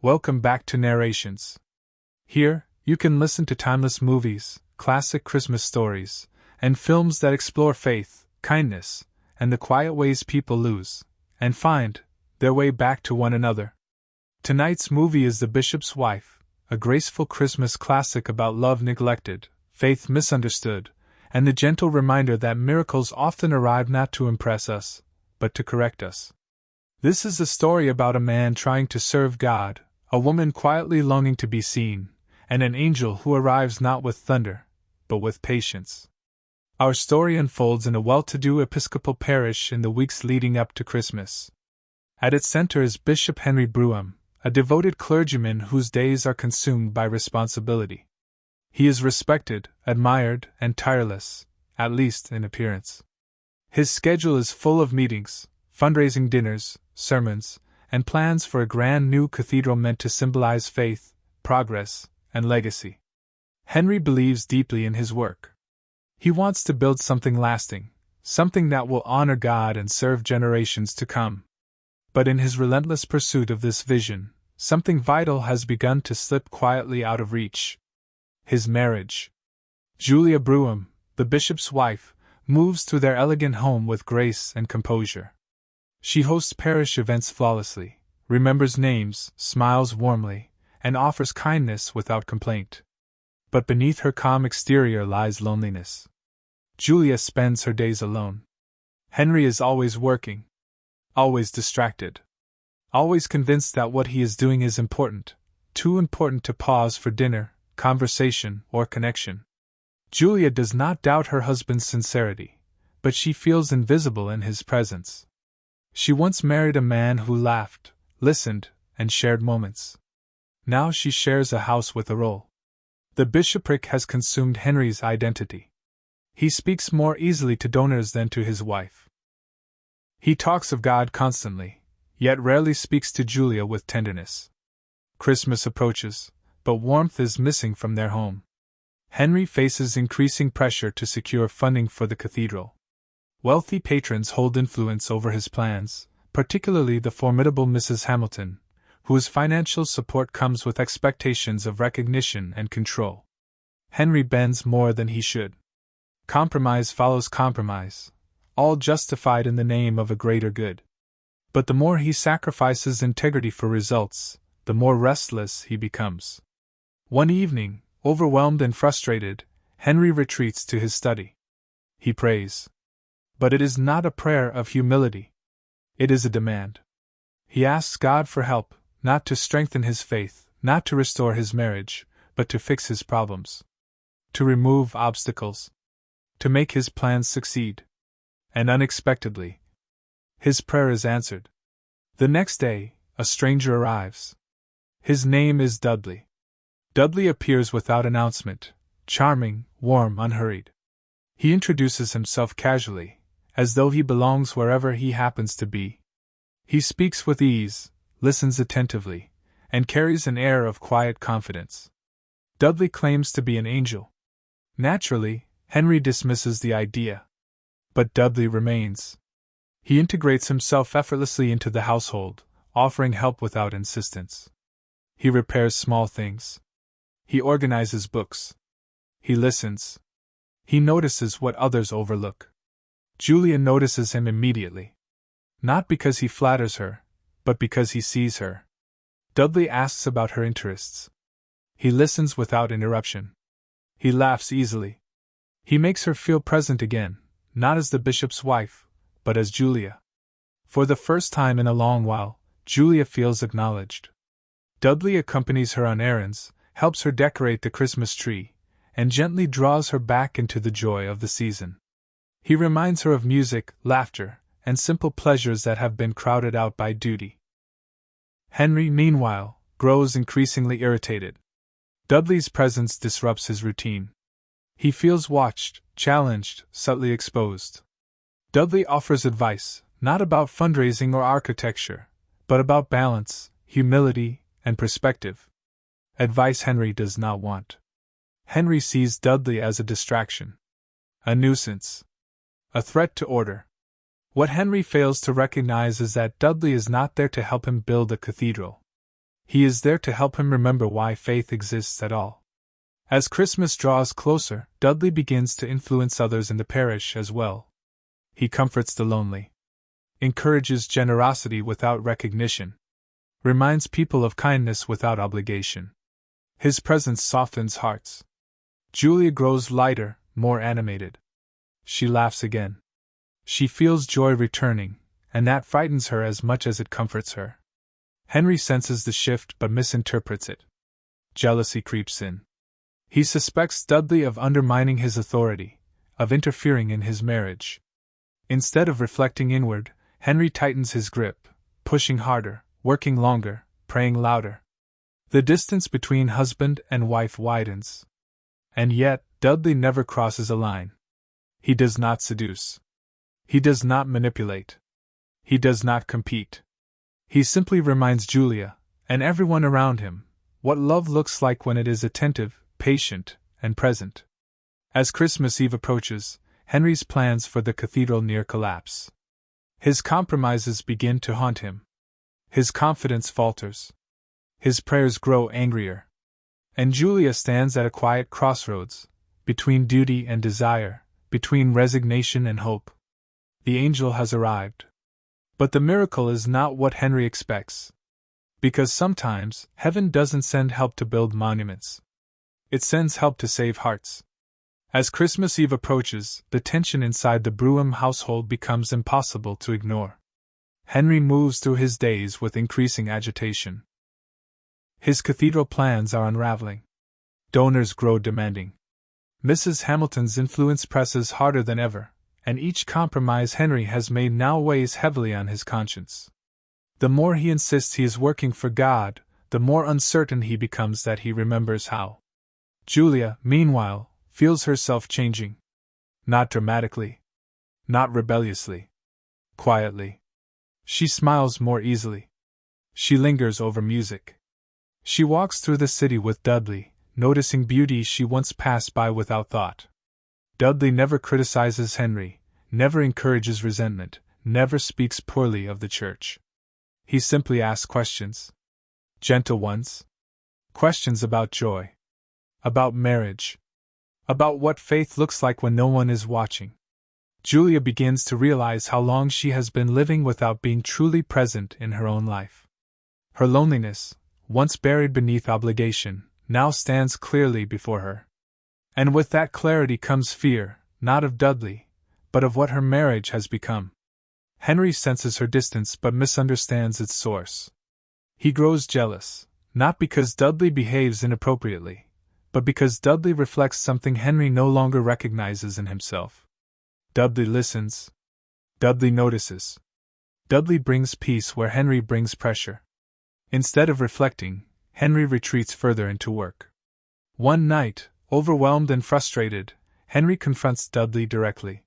Welcome back to Narrations. Here, you can listen to timeless movies, classic Christmas stories, and films that explore faith, kindness, and the quiet ways people lose and find their way back to one another. Tonight's movie is The Bishop's Wife, a graceful Christmas classic about love neglected, faith misunderstood, and the gentle reminder that miracles often arrive not to impress us, but to correct us. This is a story about a man trying to serve God, a woman quietly longing to be seen, and an angel who arrives not with thunder, but with patience. Our story unfolds in a well-to-do Episcopal parish in the weeks leading up to Christmas. At its center is Bishop Henry Brougham, a devoted clergyman whose days are consumed by responsibility. He is respected, admired, and tireless, at least in appearance. His schedule is full of meetings, fundraising dinners, sermons, and plans for a grand new cathedral meant to symbolize faith, progress, and legacy. Henry believes deeply in his work. He wants to build something lasting, something that will honor God and serve generations to come. But in his relentless pursuit of this vision, something vital has begun to slip quietly out of reach. His marriage. Julia Brougham, the bishop's wife, moves to their elegant home with grace and composure. She hosts parish events flawlessly, remembers names, smiles warmly, and offers kindness without complaint. But beneath her calm exterior lies loneliness. Julia spends her days alone. Henry is always working, always distracted, always convinced that what he is doing is important, too important to pause for dinner, conversation, or connection. Julia does not doubt her husband's sincerity, but she feels invisible in his presence. She once married a man who laughed, listened, and shared moments. Now she shares a house with a role. The bishopric has consumed Henry's identity. He speaks more easily to donors than to his wife. He talks of God constantly, yet rarely speaks to Julia with tenderness. Christmas approaches, but warmth is missing from their home. Henry faces increasing pressure to secure funding for the cathedral. Wealthy patrons hold influence over his plans, particularly the formidable Mrs. Hamilton, whose financial support comes with expectations of recognition and control. Henry bends more than he should. Compromise follows compromise, all justified in the name of a greater good. But the more he sacrifices integrity for results, the more restless he becomes. One evening, overwhelmed and frustrated, Henry retreats to his study. He prays. But it is not a prayer of humility. It is a demand. He asks God for help, not to strengthen his faith, not to restore his marriage, but to fix his problems. To remove obstacles. To make his plans succeed. And unexpectedly, his prayer is answered. The next day, a stranger arrives. His name is Dudley. Dudley appears without announcement, charming, warm, unhurried. He introduces himself casually, as though he belongs wherever he happens to be. He speaks with ease, listens attentively, and carries an air of quiet confidence. Dudley claims to be an angel. Naturally, Henry dismisses the idea. But Dudley remains. He integrates himself effortlessly into the household, offering help without insistence. He repairs small things. He organizes books. He listens. He notices what others overlook. Julia notices him immediately. Not because he flatters her, but because he sees her. Dudley asks about her interests. He listens without interruption. He laughs easily. He makes her feel present again, not as the bishop's wife, but as Julia. For the first time in a long while, Julia feels acknowledged. Dudley accompanies her on errands, helps her decorate the Christmas tree, and gently draws her back into the joy of the season. He reminds her of music, laughter, and simple pleasures that have been crowded out by duty. Henry, meanwhile, grows increasingly irritated. Dudley's presence disrupts his routine. He feels watched, challenged, subtly exposed. Dudley offers advice, not about fundraising or architecture, but about balance, humility, and perspective. Advice Henry does not want. Henry sees Dudley as a distraction, a nuisance, a threat to order. What Henry fails to recognize is that Dudley is not there to help him build a cathedral. He is there to help him remember why faith exists at all. As Christmas draws closer, Dudley begins to influence others in the parish as well. He comforts the lonely, encourages generosity without recognition, reminds people of kindness without obligation. His presence softens hearts. Julia grows lighter, more animated. She laughs again. She feels joy returning, and that frightens her as much as it comforts her. Henry senses the shift but misinterprets it. Jealousy creeps in. He suspects Dudley of undermining his authority, of interfering in his marriage. Instead of reflecting inward, Henry tightens his grip, pushing harder, working longer, praying louder. The distance between husband and wife widens. And yet, Dudley never crosses a line. He does not seduce. He does not manipulate. He does not compete. He simply reminds Julia, and everyone around him, what love looks like when it is attentive, patient, and present. As Christmas Eve approaches, Henry's plans for the cathedral near collapse. His compromises begin to haunt him. His confidence falters. His prayers grow angrier. And Julia stands at a quiet crossroads, between duty and desire, between resignation and hope. The angel has arrived. But the miracle is not what Henry expects. Because sometimes, heaven doesn't send help to build monuments. It sends help to save hearts. As Christmas Eve approaches, the tension inside the Brougham household becomes impossible to ignore. Henry moves through his days with increasing agitation. His cathedral plans are unraveling. Donors grow demanding. Mrs. Hamilton's influence presses harder than ever, and each compromise Henry has made now weighs heavily on his conscience. The more he insists he is working for God, the more uncertain he becomes that he remembers how. Julia, meanwhile, feels herself changing. Not dramatically. Not rebelliously. Quietly. She smiles more easily. She lingers over music. She walks through the city with Dudley, noticing beauty she once passed by without thought. Dudley never criticizes Henry, never encourages resentment, never speaks poorly of the church. He simply asks questions. Gentle ones. Questions about joy. About marriage. About what faith looks like when no one is watching. Julia begins to realize how long she has been living without being truly present in her own life. Her loneliness, once buried beneath obligation, now stands clearly before her. And with that clarity comes fear, not of Dudley, but of what her marriage has become. Henry senses her distance but misunderstands its source. He grows jealous, not because Dudley behaves inappropriately, but because Dudley reflects something Henry no longer recognizes in himself. Dudley listens. Dudley notices. Dudley brings peace where Henry brings pressure. Instead of reflecting, Henry retreats further into work. One night, overwhelmed and frustrated, Henry confronts Dudley directly.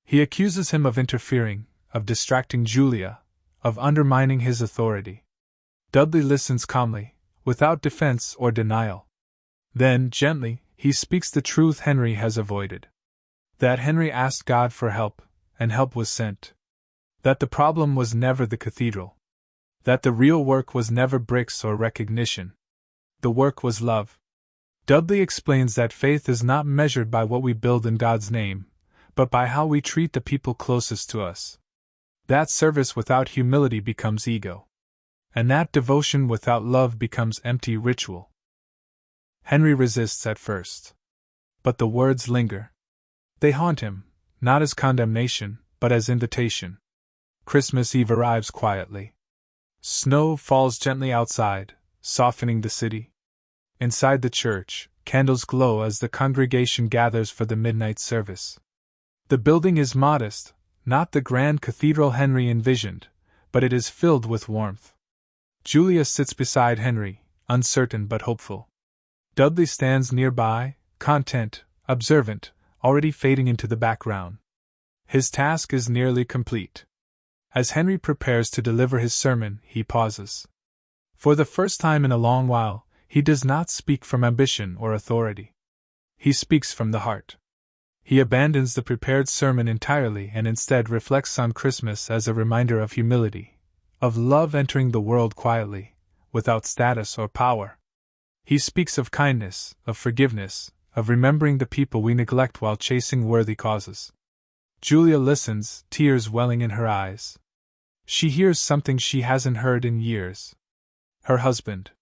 He accuses him of interfering, of distracting Julia, of undermining his authority. Dudley listens calmly, without defense or denial. Then, gently, he speaks the truth Henry has avoided. That Henry asked God for help, and help was sent. That the problem was never the cathedral. That the real work was never bricks or recognition. The work was love. Dudley explains that faith is not measured by what we build in God's name, but by how we treat the people closest to us. That service without humility becomes ego. And that devotion without love becomes empty ritual. Henry resists at first. But the words linger. They haunt him, not as condemnation, but as invitation. Christmas Eve arrives quietly. Snow falls gently outside, softening the city. Inside the church, candles glow as the congregation gathers for the midnight service. The building is modest, not the grand cathedral Henry envisioned, but it is filled with warmth. Julia sits beside Henry, uncertain but hopeful. Dudley stands nearby, content, observant, already fading into the background. His task is nearly complete. As Henry prepares to deliver his sermon, he pauses. For the first time in a long while, he does not speak from ambition or authority. He speaks from the heart. He abandons the prepared sermon entirely and instead reflects on Christmas as a reminder of humility, of love entering the world quietly, without status or power. He speaks of kindness, of forgiveness, of remembering the people we neglect while chasing worthy causes. Julia listens, tears welling in her eyes. She hears something she hasn't heard in years. Her husband.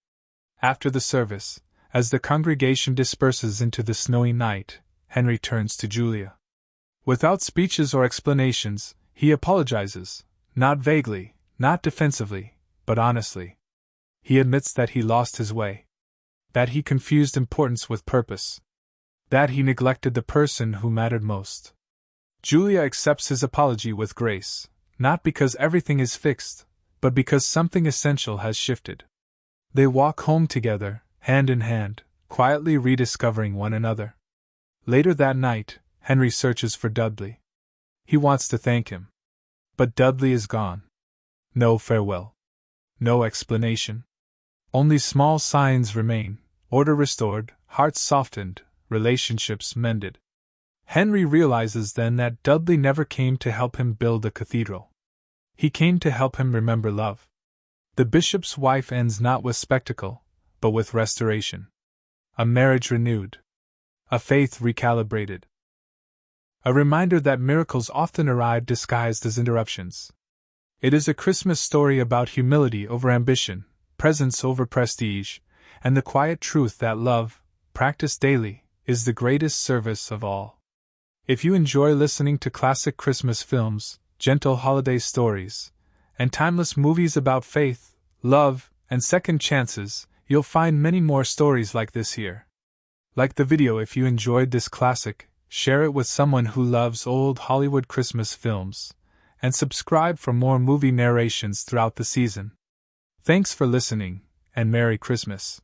After the service, as the congregation disperses into the snowy night, Henry turns to Julia. Without speeches or explanations, he apologizes, not vaguely, not defensively, but honestly. He admits that he lost his way. That he confused importance with purpose. That he neglected the person who mattered most. Julia accepts his apology with grace, not because everything is fixed, but because something essential has shifted. They walk home together, hand in hand, quietly rediscovering one another. Later that night, Henry searches for Dudley. He wants to thank him. But Dudley is gone. No farewell. No explanation. Only small signs remain, order restored, hearts softened, relationships mended. Henry realizes then that Dudley never came to help him build a cathedral. He came to help him remember love. The bishop's wife ends not with spectacle, but with restoration. A marriage renewed. A faith recalibrated. A reminder that miracles often arrive disguised as interruptions. It is a Christmas story about humility over ambition, presence over prestige, and the quiet truth that love, practiced daily, is the greatest service of all. If you enjoy listening to classic Christmas films, gentle holiday stories, and timeless movies about faith, love, and second chances, you'll find many more stories like this here. Like the video if you enjoyed this classic, share it with someone who loves old Hollywood Christmas films, and subscribe for more movie narrations throughout the season. Thanks for listening, and Merry Christmas.